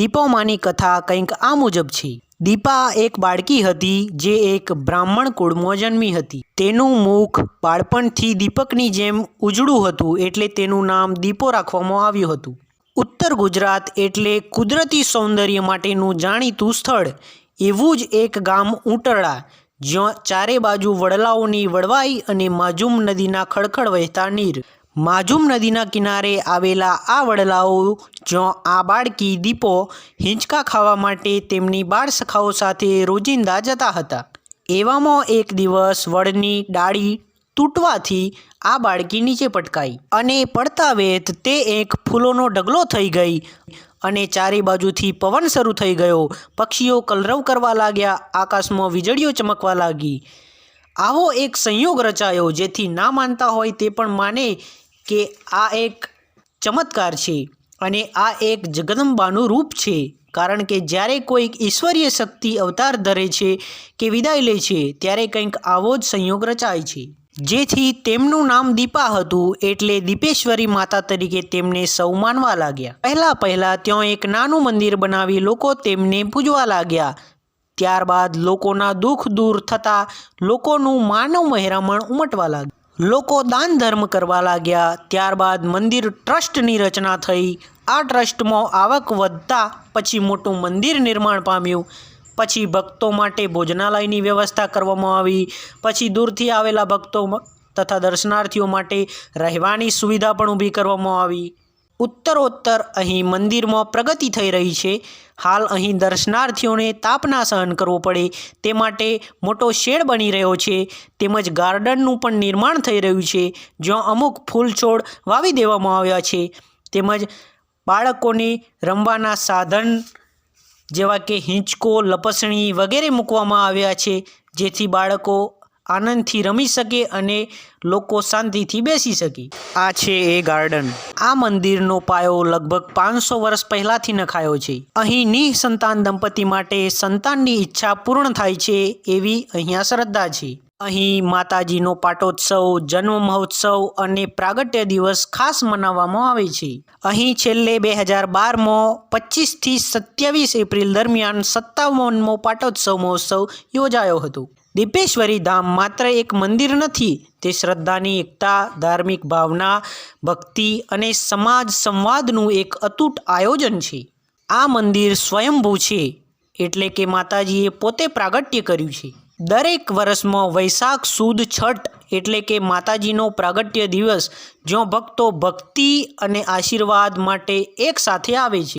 દીપામાની કથા કંઈક આ મુજબ છે। દીપા એક બાળકી હતી જે એક બ્રાહ્મણ કુળમાં જન્મી હતી। તેનું મુખ બાળપણથી દીપકની જેમ ઉજળું હતું એટલે તેનું નામ દીપો રાખવામાં આવ્યું હતું। ઉત્તર ગુજરાત એટલે કુદરતી સૌંદર્ય માટેનું જાણીતું સ્થળ। એવું જ એક ગામ ઉંટરળા, જ્યાં ચારે બાજુ વડલાઓની વડવાઈ અને માઝૂમ નદીના ખળખળ વહેતા નીર। માઝૂમ નદીના કિનારે આવેલા આ વડલાઓ જ્યાં આ બાળકી દીપો હિંચકા ખાવા માટે તેમની બાળ સખાઓ સાથે રોજિંદા જતા હતા। એવામાં એક દિવસ વડની ડાળી તૂટવાથી આ બાળકી નીચે પટકાઈ અને પડતા વેત તે એક ફૂલોનો ઢગલો થઈ ગઈ અને ચારે બાજુથી પવન શરૂ થઈ ગયો। પક્ષીઓ કલરવ કરવા લાગ્યા, આકાશમાં વીજળીઓ ચમકવા લાગી। આવો એક સંયોગ રચાયો જેથી ના માનતા હોય તે પણ માને કે આ એક ચમત્કાર છે અને આ એક જગદંબાનું રૂપ છે। કારણ કે જ્યારે કોઈક ઈશ્વરીય શક્તિ અવતાર ધરે છે કે વિદાય લે છે ત્યારે કંઈક આવો જ સંયોગ રચાય છે, જેથી તેમનું નામ દીપા હતું એટલે દીપેશ્વરી માતા તરીકે તેમને સૌ માનવા લાગ્યા। પહેલાં ત્યાં એક નાનું મંદિર બનાવી લોકો તેમને પૂજવા લાગ્યા। ત્યારબાદ લોકોના દુઃખ દૂર થતાં લોકોનું માનવ મહેરામણ ઉમટવા લાગ્યું। લોકો દાન ધર્મ કરવા લાગ્યા। ત્યારબાદ મંદિર ટ્રસ્ટની રચના થઈ। આ ટ્રસ્ટમાં આવક વધતા પછી મોટું મંદિર નિર્માણ પામ્યું। પછી ભક્તો માટે ભોજનાલયની વ્યવસ્થા કરવામાં આવી। પછી દૂરથી આવેલા ભક્તો તથા દર્શનાર્થીઓ માટે રહેવાની સુવિધા પણ ઊભી કરવામાં આવી। ઉત્તરોત્તર અહીં મંદિરમાં પ્રગતિ થઈ રહી છે। હાલ અહીં દર્શનાર્થીઓને તાપ ના સહન કરવો પડે તે માટે મોટો શેડ બની રહ્યો છે, તેમજ ગાર્ડનનું પણ નિર્માણ થઈ રહ્યું છે, જ્યાં અમુક ફૂલ છોડ વાવી દેવામાં આવ્યા છે, તેમજ બાળકોને રમવાના સાધન જેવા કે હિંચકો, લપસણી વગેરે મૂકવામાં આવ્યા છે, જેથી બાળકો આનંદથી રમી શકે અને લોકો શાંતિથી બેસી શકે। આ છે એ ગાર્ડન। આ મંદિરનો પાયો લગભગ 500 વર્ષ પહેલાંથી નખાયો છે। અહીં નિસંતાન દંપતી માટે સંતાનની ઈચ્છા પૂર્ણ થાય છે એવી અહીંયા શ્રદ્ધા છે। અહીં માતાજીનો પાટોત્સવ, જન્મ મહોત્સવ અને પ્રાગટ્ય દિવસ ખાસ મનાવવામાં આવે છે। અહીં છેલ્લે 2012માં 25થી 27 એપ્રિલ દરમિયાન 57મો પાટોત્સવ મહોત્સવ યોજાયો હતો। દીપેશ્વરી ધામ માત્ર એક મંદિર નથી, તે શ્રદ્ધાની એકતા, ધાર્મિક ભાવના, ભક્તિ અને સમાજ સંવાદનું એક અતૂટ આયોજન છે। આ મંદિર સ્વયંભૂ છે એટલે કે માતાજીએ પોતે પ્રાગટ્ય કર્યું છે। દરેક વર્ષમાં વૈશાખ સુદ છઠ એટલે કે માતાજીનો પ્રાગટ્ય દિવસ, જ્યાં ભક્તો ભક્તિ અને આશીર્વાદ માટે એક સાથે આવે છે।